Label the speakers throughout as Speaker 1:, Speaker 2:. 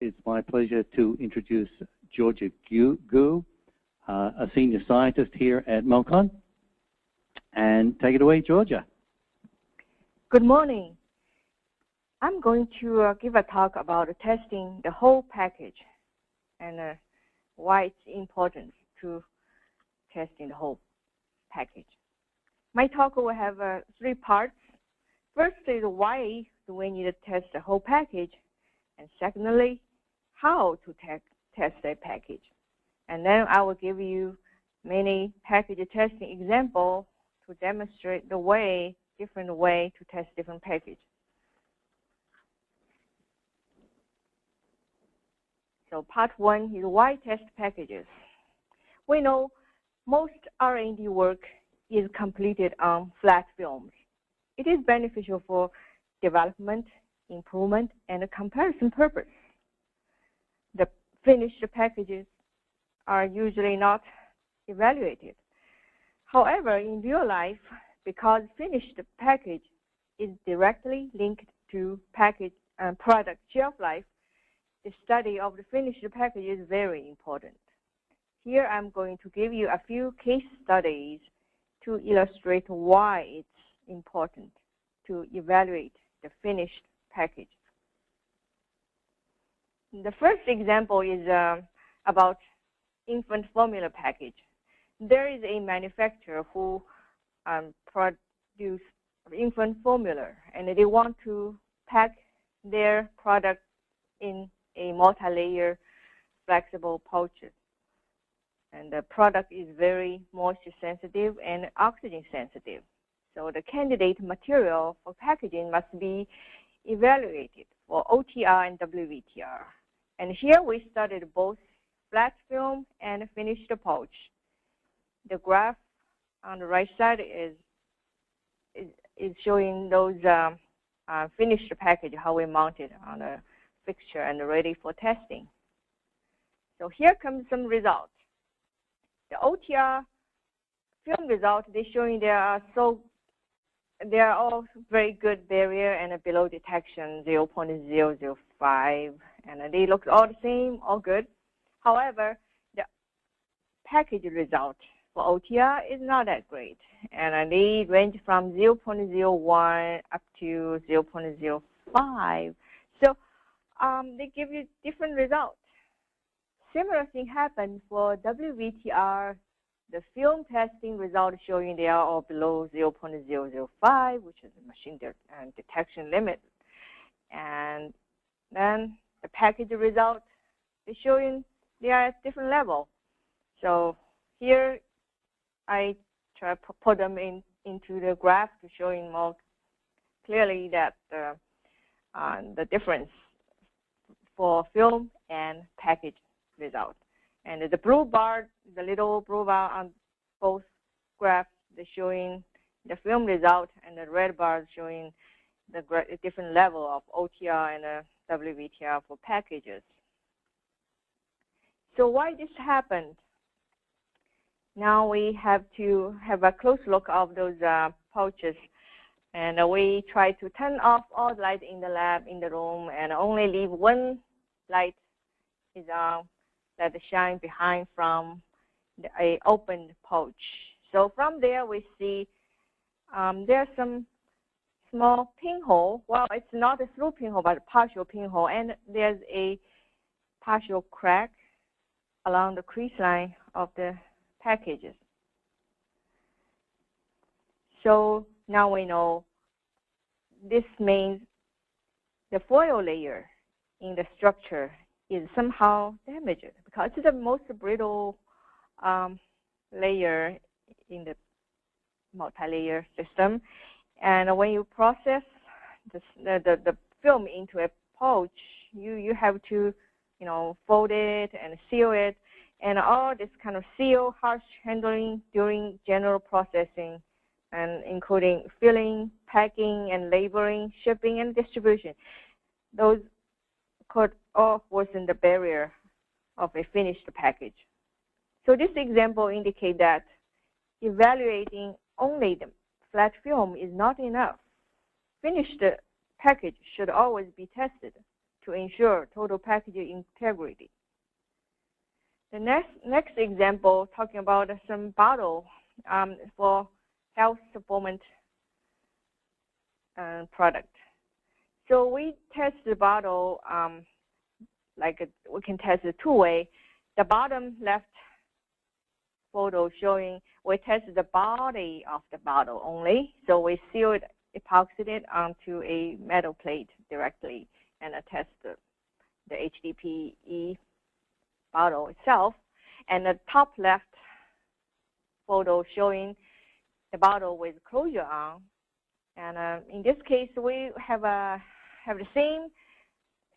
Speaker 1: it's my pleasure to introduce Georgia Gu, a senior scientist here at MOCON. And take it away, Georgia.
Speaker 2: Good morning. I'm going to give a talk about testing the whole package and why it's important to testing the whole package. My talk will have 3 parts. First is why do we need to test the whole package, and secondly, how to test a package. And then I will give you many package testing examples to demonstrate the different way to test different packages. So part 1 is why test packages. We know most R&D work is completed on flat films. It is beneficial for development, improvement, and comparison purpose. The finished packages are usually not evaluated. However, in real life, because finished package is directly linked to package and product shelf life, the study of the finished package is very important. Here I'm going to give you a few case studies to illustrate why it's important to evaluate the finished package. The first example is about infant formula package. There is a manufacturer who produce infant formula, and they want to pack their product in a multi-layer flexible pouches. And the product is very moisture sensitive and oxygen sensitive. So the candidate material for packaging must be evaluated for OTR and WVTR. And here we studied both flat film and finished pouch. The graph on the right side is showing those finished package, how we mount it on a fixture and ready for testing. So here comes some results. The OTR film result, they're showing they are all very good barrier and below detection 0.005, and they look all the same, all good. However, the package result for OTR is not that great, and they range from 0.01 up to 0.05. So they give you different results. Similar thing happened for WVTR. The film testing result showing they are all below 0.005, which is the machine detection limit. And then the package result is showing they are at different level. So here I try to put them into the graph to showing more clearly that the difference for film and package result. And the blue bar, the little blue bar on both graphs, they're showing the film result, and the red bar showing the different level of OTR and WVTR for packages. So why this happened? Now we have to have a close look of those pouches, and we try to turn off all the light in the lab, in the room, and only leave one light is on that shine behind from a opened pouch. So from there we see there's some small pinhole. Well, it's not a through pinhole, but a partial pinhole, and there's a partial crack along the crease line of the packages. So now we know this means the foil layer in the structure is somehow damaged because it's the most brittle layer in the multi-layer system. And when you process the film into a pouch, you have to fold it and seal it, and all this kind of seal, harsh handling during general processing, and including filling, packing, and labeling, shipping, and distribution. Those could all worsen the barrier of a finished package. So this example indicates that evaluating only the flat film is not enough. Finished package should always be tested to ensure total package integrity. The next example, talking about some bottle for health supplement product. So we test the bottle we can test it two-way. The bottom left photo showing we tested the body of the bottle only. So we sealed, epoxied it onto a metal plate directly and test the HDPE bottle itself. And the top left photo showing the bottle with closure on. And in this case, we have the same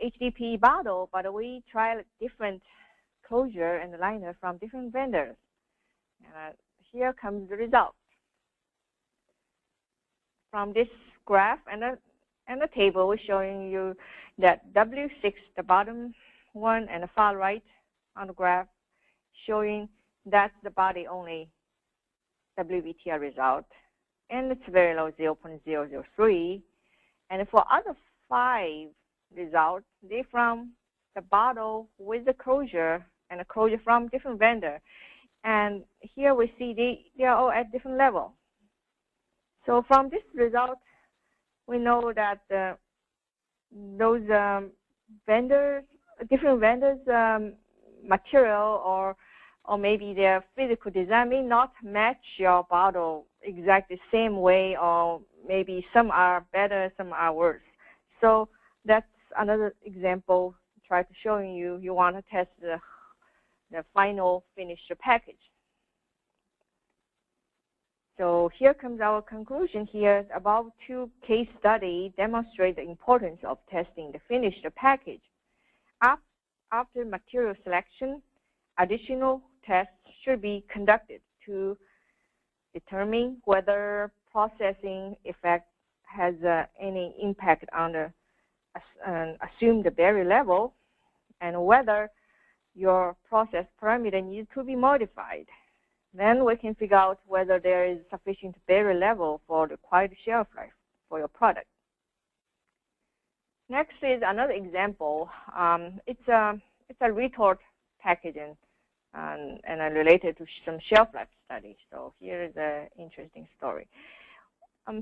Speaker 2: HDPE bottle, but we tried different closure and liner from different vendors. And here comes the result. From this graph and the table, we're showing you that W6, the bottom one, and the far right on the graph, showing that's the body only WVTR result. And it's very low, 0.003. And for other 5 results, they're from the bottle with the closure and the closure from different vendor. And here we see they are all at different level. So from this result, we know that those different vendors' material or maybe their physical design may not match your bottle exactly the same way, or maybe some are better, some are worse. So that's another example try to showing you want to test the final finished package. So here comes our conclusion here. Above 2 case studies demonstrate the importance of testing the finished package. After material selection, additional tests should be conducted to determine whether processing effect has any impact on the assumed barrier level, and whether your process parameter needs to be modified. Then we can figure out whether there is sufficient barrier level for the required shelf life for your product. Next is another example. It's a retort packaging and related to some shelf life studies. So here is an interesting story.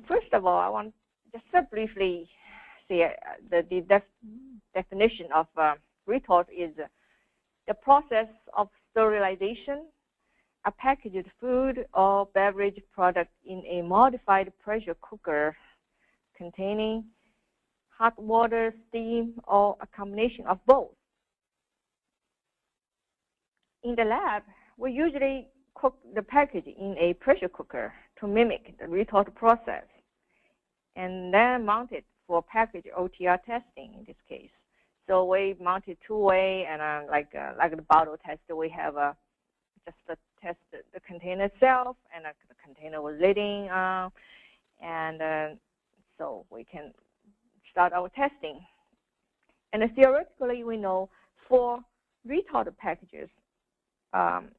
Speaker 2: First of all, I want just to briefly say the definition of retort is the process of sterilization a packaged food or beverage product in a modified pressure cooker containing hot water, steam, or a combination of both. In the lab, we usually cook the package in a pressure cooker to mimic the retort process, and then mount it for package OTR testing in this case. So we mount it two-way, and like the bottle test, we have just to test the container itself and the container with lidding on, and so we can start our testing. And theoretically, we know for retort packages,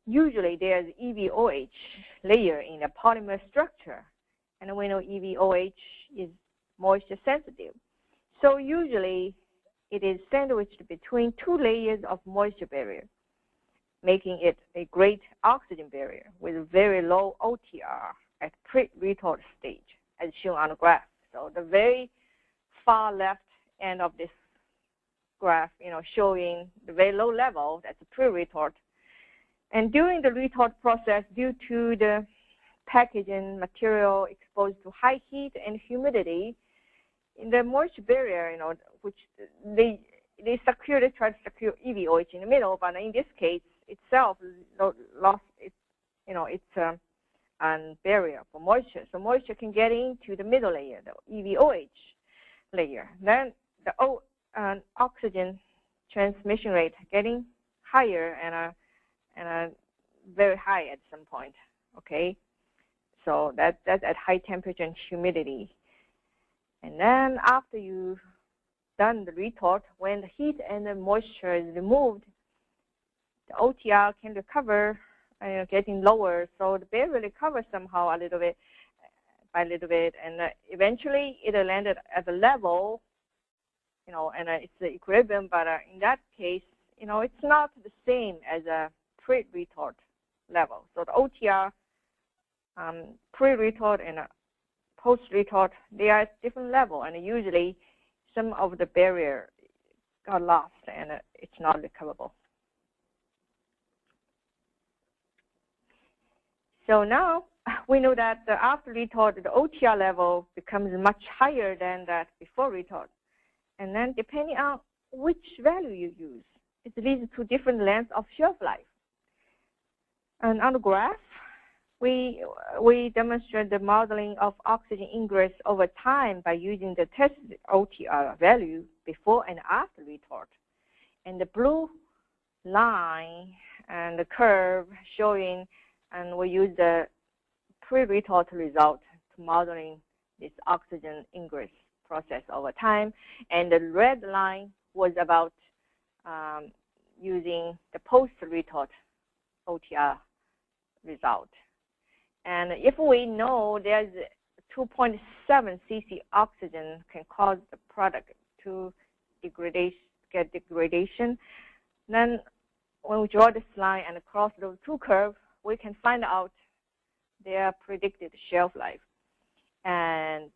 Speaker 2: usually there's EVOH layer in the polymer structure, and we know EVOH is moisture sensitive. So usually it is sandwiched between 2 layers of moisture barrier, making it a great oxygen barrier with very low OTR at pre-retort stage, as shown on the graph. So the very far left end of this graph, showing the very low level, that's a pre-retort. And during the retort process, due to the packaging material exposed to high heat and humidity, in the moisture barrier, which they try to secure EVOH in the middle, but in this case itself lost its, it's a barrier for moisture. So moisture can get into the middle layer, the EVOH layer. Then the oxygen transmission rate getting higher and very high at some point. Okay, so that's at high temperature and humidity. And then after you've done the retort, when the heat and the moisture is removed, the OTR can recover, getting lower. So the barrier recovers somehow a little bit, by a little bit, and eventually it landed at a level and it's the equilibrium, but in that case, it's not the same as a pre-retort level. So the OTR, pre-retort and post-retort, they are at different level, and usually some of the barrier got lost and it's not recoverable. So now we know that after retort, the OTR level becomes much higher than that before retort. And then depending on which value you use, it leads to different lengths of shelf life. And on the graph, we demonstrate the modeling of oxygen ingress over time by using the tested OTR value before and after retort. And the blue line and the curve showing, and we use the pre-retort result to modeling this oxygen ingress process over time. And the red line was about using the post-retort OTR result. And if we know there's 2.7 cc oxygen can cause the product to get degradation, then when we draw this line and cross those two curves, we can find out their predicted shelf life. And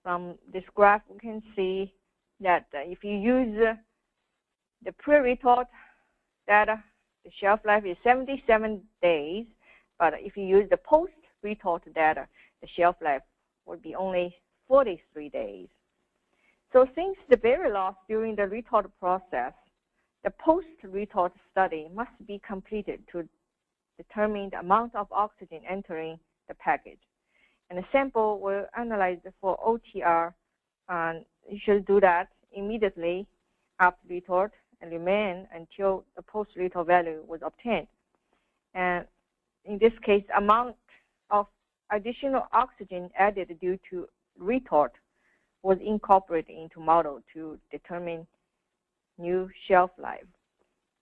Speaker 2: from this graph, we can see that if you use the pre-retort data, the shelf life is 77 days. But if you use the post-retort data, the shelf life would be only 43 days. So since the barrier loss during the retort process, the post-retort study must be completed to determine the amount of oxygen entering the package. And the sample will analyze for OTR, and you should do that immediately after retort and remain until the post-retort value was obtained. And in this case, amount of additional oxygen added due to retort was incorporated into model to determine new shelf life.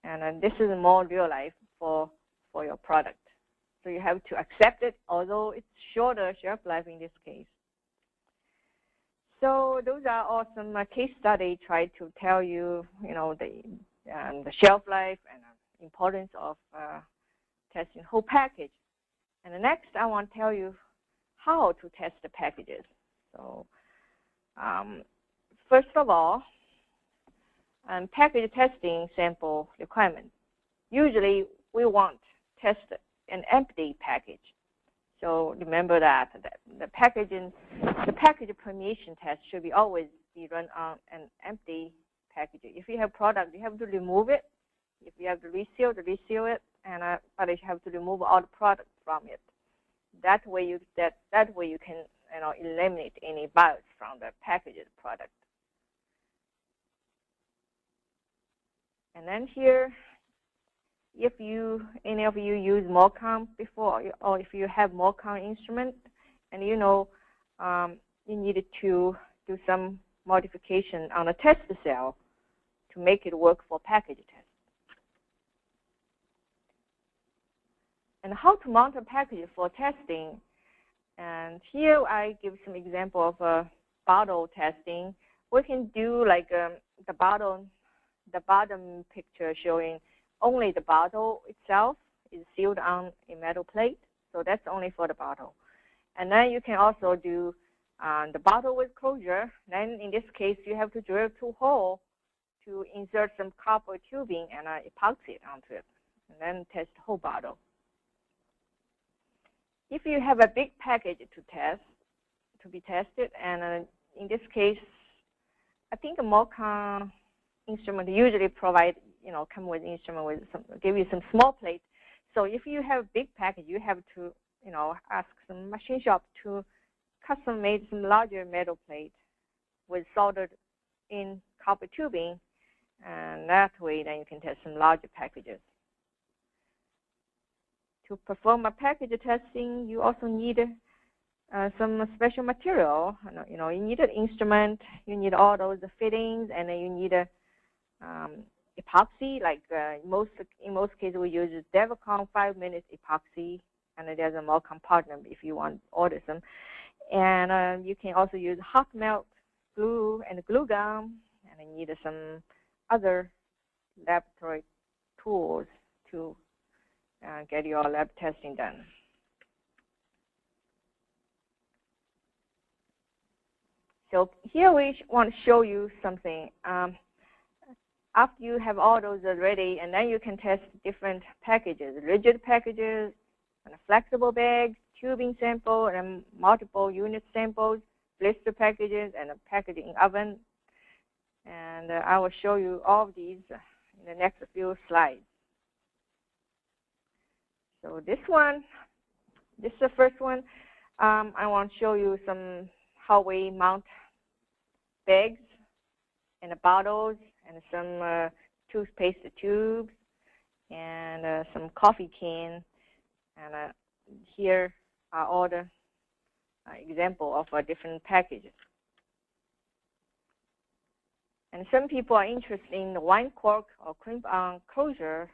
Speaker 2: And this is more real life for your product. So you have to accept it, although it's shorter shelf life in this case. So those are all some case study try to tell you, the shelf life and importance of testing whole package. And the next, I want to tell you how to test the packages. So first of all, package testing sample requirement. Usually, we want to test an empty package. So remember that the package permeation test should always be run on an empty package. If you have product, you have to remove it. If you have to reseal it, and but you have to remove all the product from it. That way you can eliminate any bios from the packaged product. And then here, if any of you use MOCON before, or if you have MOCON instrument, and you needed to do some modification on a test cell to make it work for package test. And how to mount a package for testing. And here I give some example of bottle testing. We can do like the bottom picture showing only the bottle itself is sealed on a metal plate. So that's only for the bottle. And then you can also do the bottle with closure. Then in this case, you have to drill 2 holes to insert some copper tubing and epoxy it onto it, and then test the whole bottle. If you have a big package to be tested, and in this case, I think a MOCON instrument usually provide, come with instrument with give you some small plate. So if you have a big package, you have to, ask some machine shop to custom made some larger metal plate with soldered in copper tubing, and that way then you can test some larger packages. To perform a package testing, you also need some special material. You need an instrument, you need all those fittings, and then you need a epoxy. Like in most cases, we use Devicon 5-minute epoxy, and there's a MOCON partner if you want to order some. And you can also use hot melt glue and glue gum, and I need some other laboratory tools to get your lab testing done. So here we want to show you something. After you have all those ready, and then you can test different packages, rigid packages, and flexible bags, tubing sample, and multiple unit samples, blister packages, and a packaging oven. And I will show you all of these in the next few slides. So this is the first one. I want to show you how we mount bags and bottles and some toothpaste tubes and some coffee can. And here are all the example of different packages. And some people are interested in the wine cork or crimp closure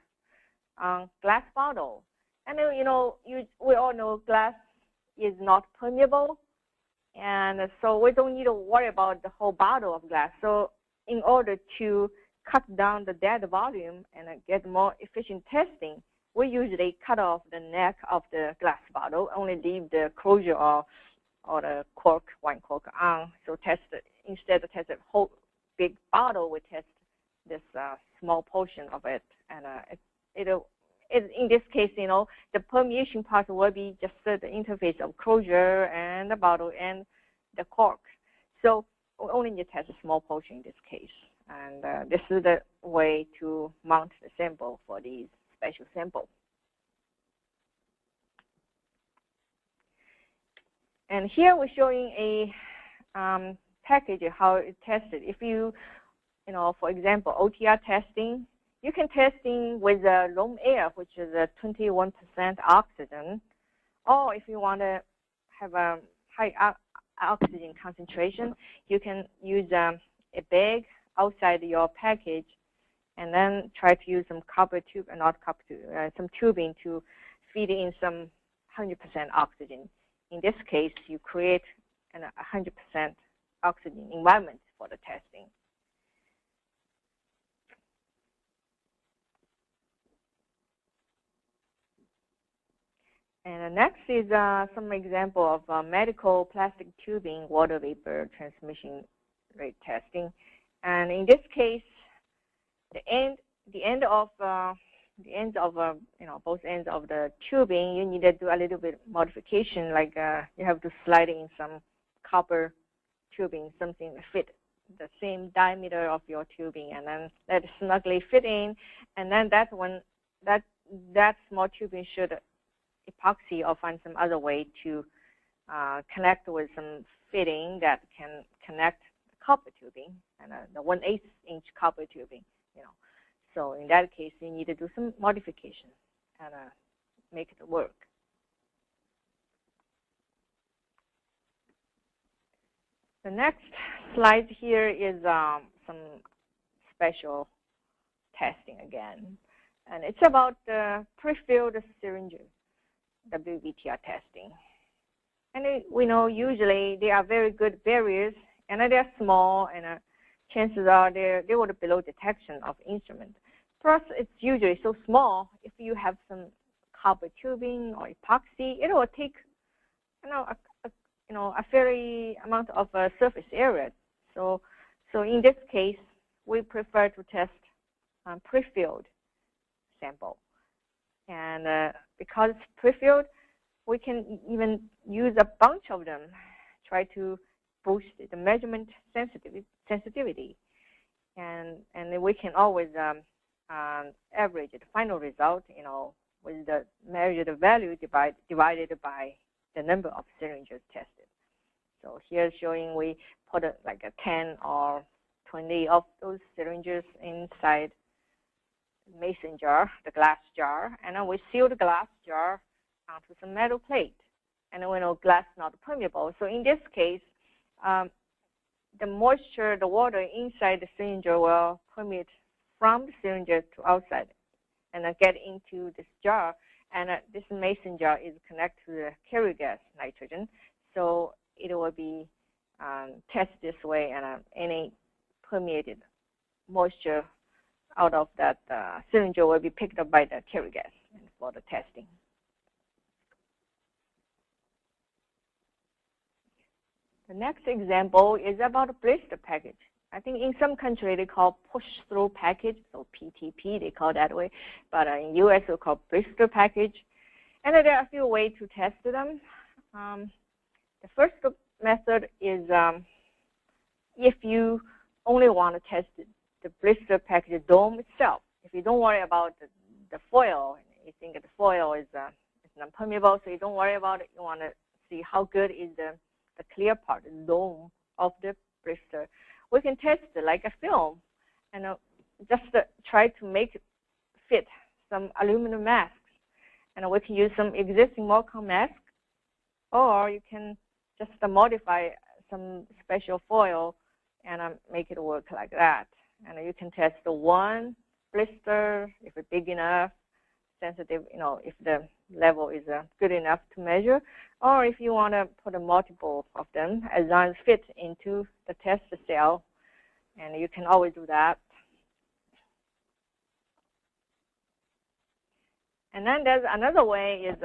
Speaker 2: on glass bottle. And we all know glass is not permeable, and so we don't need to worry about the whole bottle of glass. So in order to cut down the dead volume and get more efficient testing, we usually cut off the neck of the glass bottle, only leave the closure or the cork, wine cork on. So instead of test the whole big bottle, we test this small portion of it, and in this case, the permeation part will be just the interface of closure and the bottle and the cork. So we only need to test a small portion in this case. And this is the way to mount the sample for these special samples. And here we're showing a package, how it's tested. If for example, OTR testing, you can testing with room air, which is a 21% oxygen, or if you want to have a high oxygen concentration, you can use a bag outside your package, and then try to use some copper tube, not copper tube, some tubing to feed in some 100% oxygen. In this case, you create a 100% oxygen environment for the testing. And next is some example of medical plastic tubing water vapor transmission rate testing. And in this case, the ends of both ends of the tubing, you need to do a little bit modification, like you have to slide in some copper tubing, something to fit the same diameter of your tubing, and then let it snugly fit in. And then that small tubing should epoxy or find some other way to connect with some fitting that can connect the copper tubing and the 1/8 inch copper tubing. So in that case, you need to do some modification and make it work. The next slide here is some special testing again, and it's about the pre-filled syringes, WVTR testing. And we know usually they are very good barriers, and they're small, and chances are they will be below detection of instrument. Plus, it's usually so small. If you have some copper tubing or epoxy, it will take, a fairly amount of surface area. So in this case, we prefer to test pre-filled sample, and because it's pre-filled, we can even use a bunch of them, try to boost the measurement sensitivity, and we can always average the final result, with the measured value divided by the number of syringes tested. So here showing we put like a 10 or 20 of those syringes inside mason jar, the glass jar, and then we seal the glass jar onto some metal plate. And we know glass is not permeable, so in this case, the moisture, the water inside the syringe will permeate from the syringe to outside and get into this jar. And this mason jar is connected to the carrier gas nitrogen, so it will be tested this way, and any permeated moisture out of that cylinder will be picked up by the carrier gas for the testing. The next example is about a blister package. I think in some country they call push-through package, so PTP, they call that way. But in US, we call blister package. And there are a few ways to test them. The first method is if you only want to test the blister package dome itself. If you don't worry about the foil, you think the foil is non-permeable, so you don't worry about it. You want to see how good is the clear part, the dome of the blister. We can test it like a film and just try to make it fit some aluminum masks. And we can use some existing MOCON mask, or you can just modify some special foil and make it work like that. And you can test the one blister, if it's big enough, sensitive, if the level is good enough to measure, or if you want to put a multiple of them as long as fit into the test cell, and you can always do that. And then there's another way is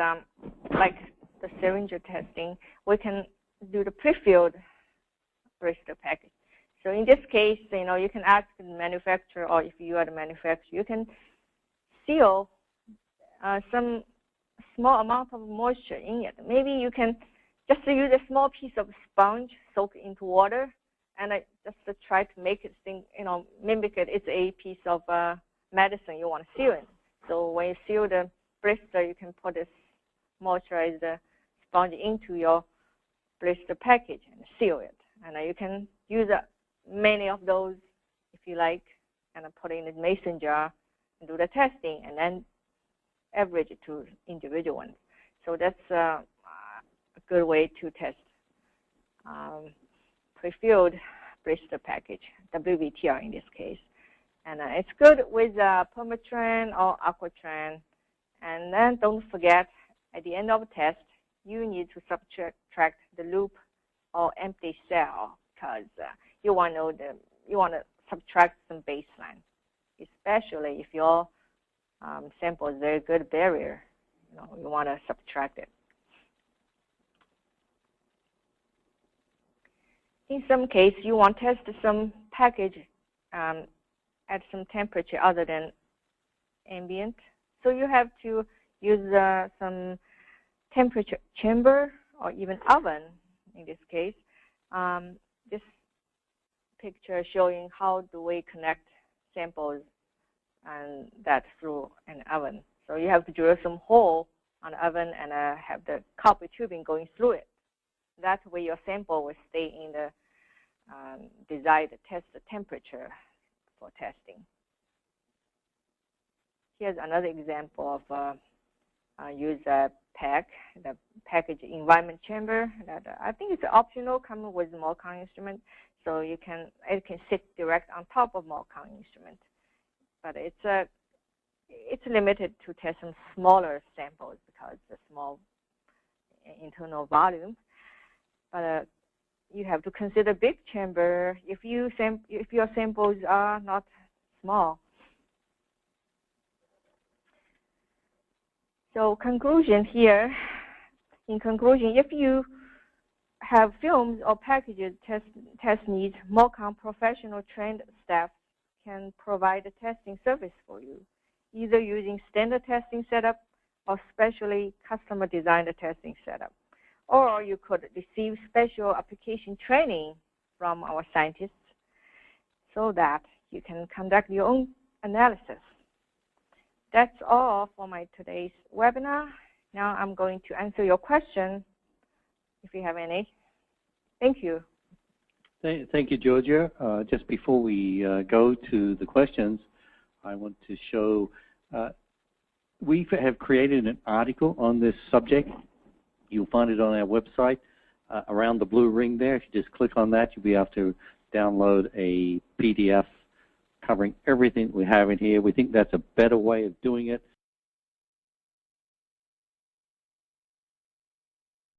Speaker 2: like the syringe testing. We can do the pre-filled blister package. So in this case, you can ask the manufacturer, or if you are the manufacturer, you can seal some small amount of moisture in it. Maybe you can just use a small piece of sponge, soak it into water, and just try to make it mimic it. It's a piece of medicine you want to seal it. So when you seal the blister, you can put this moisturized sponge into your blister package and seal it. And you can use many of those if you like, and put it in a mason jar and do the testing, and then average it to individual ones. So that's a good way to test pre-filled blister package, WVTR in this case. And it's good with permatran or aquatran. And then don't forget, at the end of the test, you need to subtract the loop or empty cell, because you want to subtract some baseline, especially if your sample is very good barrier. You want to subtract it. In some case, you want to test some package at some temperature other than ambient. So you have to use some temperature chamber or even oven in this case. This picture showing how do we connect samples and that through an oven. So you have to drill some hole on the oven and have the copper tubing going through it. That way your sample will stay in the desired test temperature for testing. Here's another example of use a pack, the package environment chamber. That I think it's optional, coming with MOCON instrument, so it can sit direct on top of MOCON instrument. But it's limited to test some smaller samples because the small internal volume. But you have to consider big chamber if your samples are not small. So conclusion here, in conclusion, if you have films or packages test needs, MOCON professional trained staff can provide a testing service for you, either using standard testing setup or specially customer designed testing setup. Or you could receive special application training from our scientists so that you can conduct your own analysis. That's all for my today's webinar. Now I'm going to answer your question if you have any. Thank you.
Speaker 1: Thank you, Georgia. Just before we go to the questions, I want to show we have created an article on this subject. You'll find it on our website around the blue ring there. If you just click on that, you'll be able to download a PDF covering everything we have in here. We think that's a better way of doing it.